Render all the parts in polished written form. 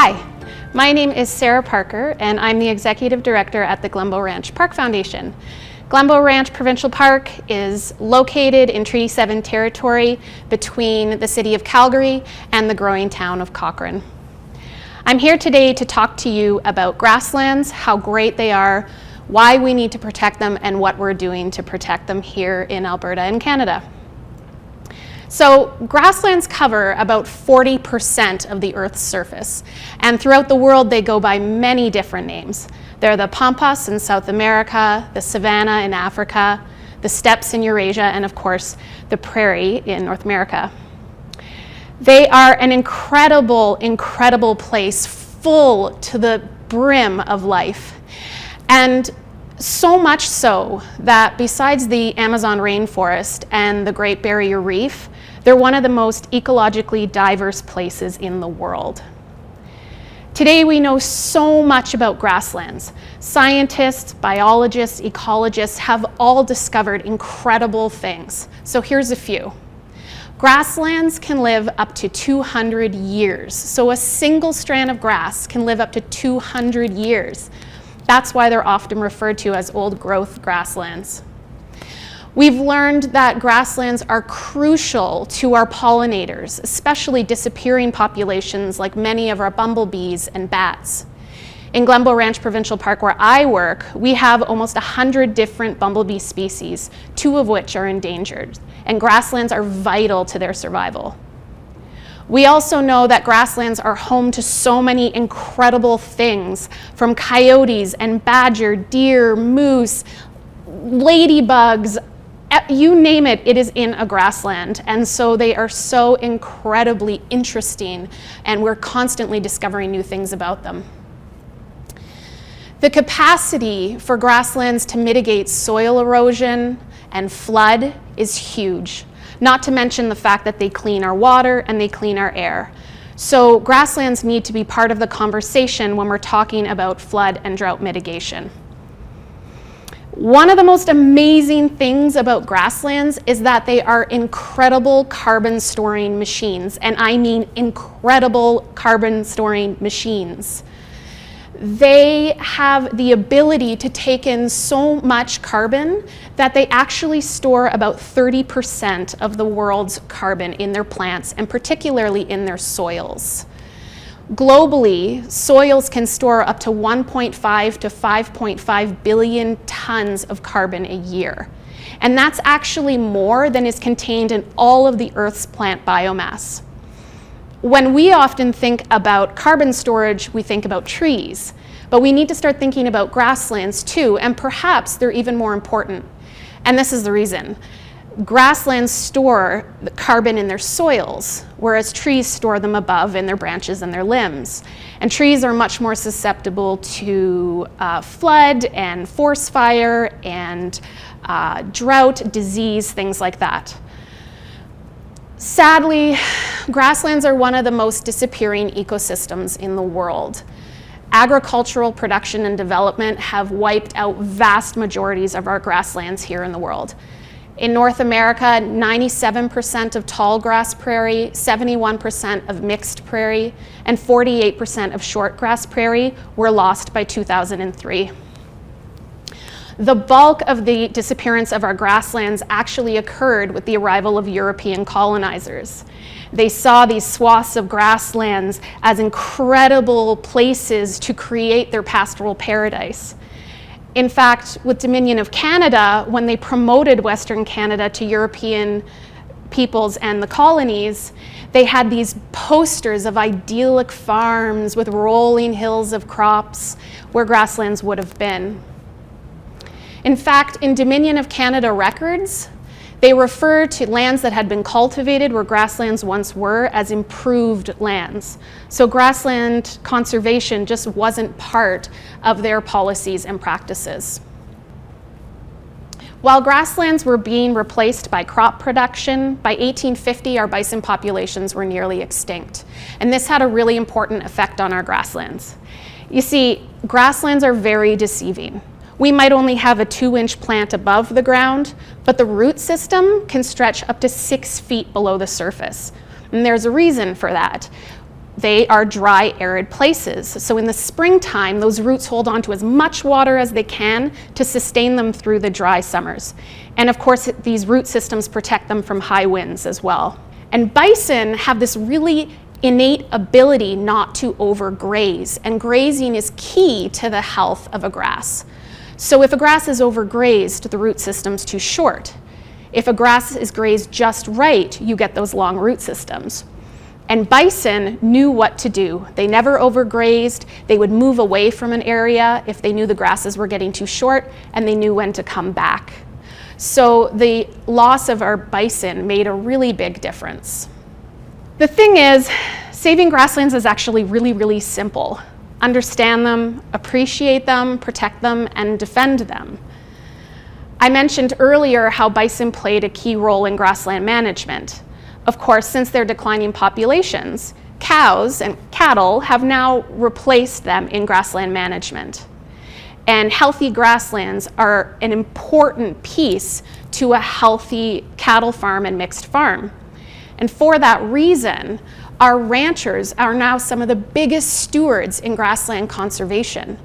Hi, my name is Sarah Parker and I'm the Executive Director at the Glenbow Ranch Park Foundation. Glenbow Ranch Provincial Park is located in Treaty 7 territory between the city of Calgary and the growing town of Cochrane. I'm here today to talk to you about grasslands, how great they are, why we need to protect them, and what we're doing to protect them here in Alberta and Canada. So grasslands cover about 40% of the Earth's surface, and throughout the world they go by many different names. They're the pampas in South America, the savanna in Africa, the steppes in Eurasia, and of course the prairie in North America. They are an incredible, incredible place full to the brim of life. And so much so that besides the Amazon rainforest and the Great Barrier Reef, they're one of the most ecologically diverse places in the world. Today we know so much about grasslands. Scientists, biologists, ecologists have all discovered incredible things. So here's a few. Grasslands can live up to 200 years. So a single strand of grass can live up to 200 years. That's why they're often referred to as old growth grasslands. We've learned that grasslands are crucial to our pollinators, especially disappearing populations like many of our bumblebees and bats. In Glenbow Ranch Provincial Park, where I work, we have almost 100 different bumblebee species, 2 of which are endangered, and grasslands are vital to their survival. We also know that grasslands are home to so many incredible things, from coyotes and badger, deer, moose, ladybugs, you name it, it is in a grassland. And so they are so incredibly interesting, and we're constantly discovering new things about them. The capacity for grasslands to mitigate soil erosion and flood is huge, not to mention the fact that they clean our water and they clean our air. So grasslands need to be part of the conversation when we're talking about flood and drought mitigation. One of the most amazing things about grasslands is that they are incredible carbon storing machines, and I mean incredible carbon storing machines. They have the ability to take in so much carbon that they actually store about 30% of the world's carbon in their plants, and particularly in their soils. Globally, soils can store up to 1.5 to 5.5 billion tons of carbon a year. And that's actually more than is contained in all of the Earth's plant biomass. When we often think about carbon storage, we think about trees, but we need to start thinking about grasslands too, and perhaps they're even more important. And this is the reason. Grasslands store the carbon in their soils, whereas trees store them above in their branches and their limbs. And trees are much more susceptible to flood and forest fire and drought, disease, things like that. Sadly, grasslands are one of the most disappearing ecosystems in the world. Agricultural production and development have wiped out vast majorities of our grasslands here in the world. In North America, 97% of tall grass prairie, 71% of mixed prairie, and 48% of short grass prairie were lost by 2003. The bulk of the disappearance of our grasslands actually occurred with the arrival of European colonizers. They saw these swaths of grasslands as incredible places to create their pastoral paradise. In fact, with Dominion of Canada, when they promoted Western Canada to European peoples and the colonies, they had these posters of idyllic farms with rolling hills of crops where grasslands would have been. In fact, in Dominion of Canada records, they refer to lands that had been cultivated where grasslands once were as improved lands. So grassland conservation just wasn't part of their policies and practices. While grasslands were being replaced by crop production, by 1850 our bison populations were nearly extinct. And this had a really important effect on our grasslands. You see, grasslands are very deceiving. We might only have a 2-inch plant above the ground, but the root system can stretch up to 6 feet below the surface. And there's a reason for that. they are dry, arid places. So in the springtime, those roots hold on to as much water as they can to sustain them through the dry summers. And of course, these root systems protect them from high winds as well. And bison have this really innate ability not to overgraze, and grazing is key to the health of a grass. So if a grass is overgrazed, the root system's too short. If a grass is grazed just right, you get those long root systems. And bison knew what to do. They never overgrazed. They would move away from an area if they knew the grasses were getting too short, and they knew when to come back. So the loss of our bison made a really big difference. The thing is, saving grasslands is actually really, really simple. Understand them, appreciate them, protect them, and defend them. I mentioned earlier how bison played a key role in grassland management. Of course, since their declining populations, cows and cattle have now replaced them in grassland management. And healthy grasslands are an important piece to a healthy cattle farm and mixed farm. And for that reason, our ranchers are now some of the biggest stewards in grassland conservation.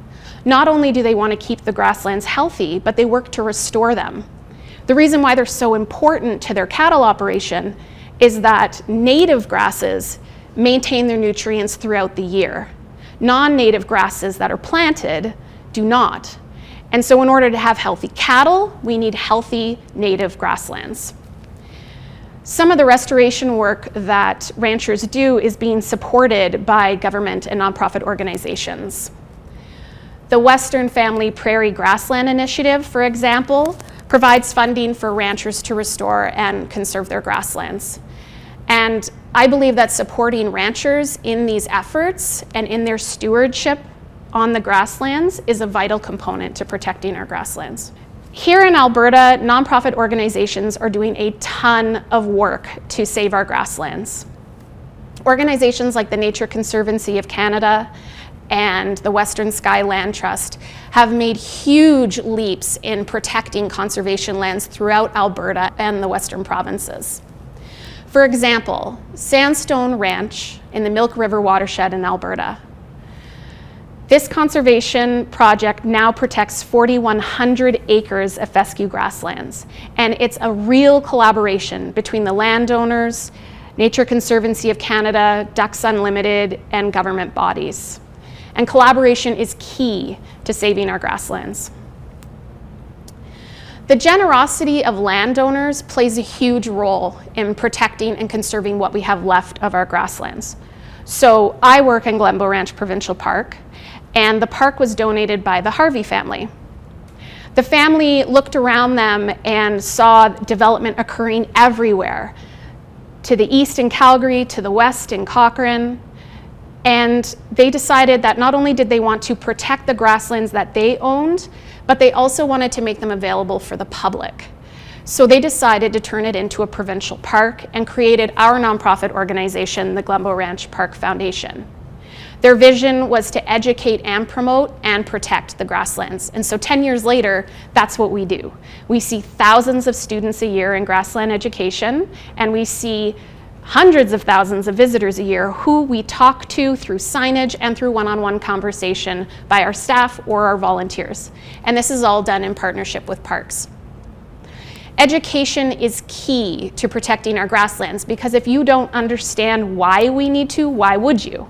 Not only do they want to keep the grasslands healthy, but they work to restore them. The reason why they're so important to their cattle operation is that native grasses maintain their nutrients throughout the year. Non-native grasses that are planted do not. And so in order to have healthy cattle, we need healthy native grasslands. Some of the restoration work that ranchers do is being supported by government and nonprofit organizations. The Western Family Prairie Grassland Initiative, for example, provides funding for ranchers to restore and conserve their grasslands. And I believe that supporting ranchers in these efforts and in their stewardship on the grasslands is a vital component to protecting our grasslands. Here in Alberta, nonprofit organizations are doing a ton of work to save our grasslands. Organizations like the Nature Conservancy of Canada and the Western Sky Land Trust have made huge leaps in protecting conservation lands throughout Alberta and the Western provinces. For example, Sandstone Ranch in the Milk River watershed in Alberta. This conservation project now protects 4,100 acres of fescue grasslands, and it's a real collaboration between the landowners, Nature Conservancy of Canada, Ducks Unlimited, and government bodies. And collaboration is key to saving our grasslands. The generosity of landowners plays a huge role in protecting and conserving what we have left of our grasslands. So I work in Glenbow Ranch Provincial Park, and the park was donated by the Harvey family. The family looked around them and saw development occurring everywhere, to the east in Calgary, to the west in Cochrane, and they decided that not only did they want to protect the grasslands that they owned, but they also wanted to make them available for the public. So they decided to turn it into a provincial park and created our nonprofit organization, the Glenbow Ranch Park Foundation. Their vision was to educate and promote and protect the grasslands. And so 10 years later, that's what we do. We see thousands of students a year in grassland education, and we see hundreds of thousands of visitors a year who we talk to through signage and through one-on-one conversation by our staff or our volunteers. And this is all done in partnership with parks. Education is key to protecting our grasslands, because if you don't understand why we need to, why would you?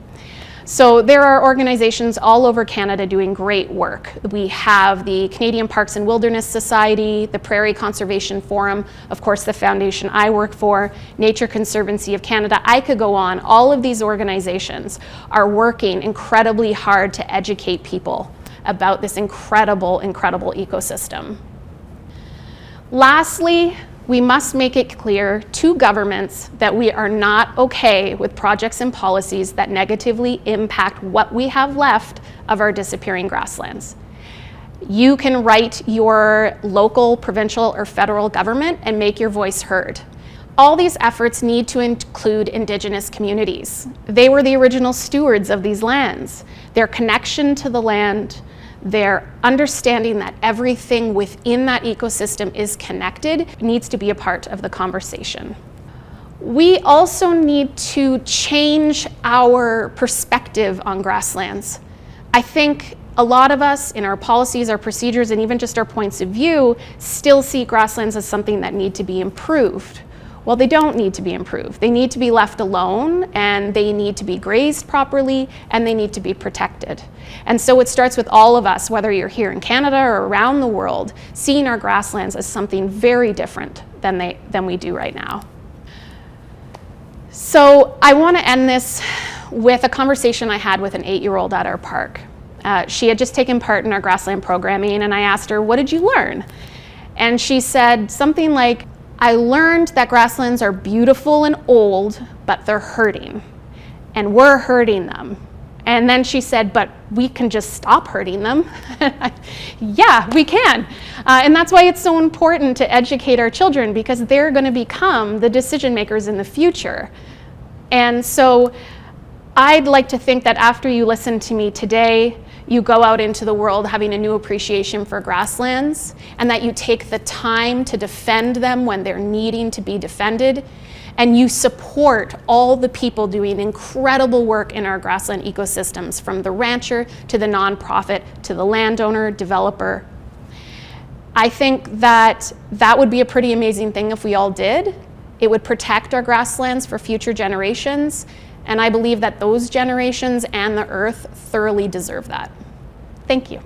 So there are organizations all over Canada doing great work. We have the Canadian Parks and Wilderness Society, the Prairie Conservation Forum, of course the foundation I work for, Nature Conservancy of Canada. I could go on. All of these organizations are working incredibly hard to educate people about this incredible, incredible ecosystem. Lastly, we must make it clear to governments that we are not okay with projects and policies that negatively impact what we have left of our disappearing grasslands. You can write your local, provincial, or federal government and make your voice heard. All these efforts need to include Indigenous communities. They were the original stewards of these lands. Their connection to the land, their understanding that everything within that ecosystem is connected, needs to be a part of the conversation. We also need to change our perspective on grasslands. I think a lot of us in our policies, our procedures, and even just our points of view still see grasslands as something that need to be improved. Well, they don't need to be improved. They need to be left alone, and they need to be grazed properly, and they need to be protected. And so it starts with all of us, whether you're here in Canada or around the world, seeing our grasslands as something very different than we do right now. So I want to end this with a conversation I had with an 8-year-old at our park. She had just taken part in our grassland programming, and I asked her, "What did you learn?" And she said something like, "I learned that grasslands are beautiful and old, but they're hurting, and we're hurting them." And then she said, "But we can just stop hurting them." Yeah, we can. And that's why it's so important to educate our children, because they're going to become the decision makers in the future. And so I'd like to think that after you listen to me today, you go out into the world having a new appreciation for grasslands, and that you take the time to defend them when they're needing to be defended, and you support all the people doing incredible work in our grassland ecosystems, from the rancher to the nonprofit to the landowner, developer. I think that that would be a pretty amazing thing if we all did. It would protect our grasslands for future generations, and I believe that those generations and the earth thoroughly deserve that. Thank you.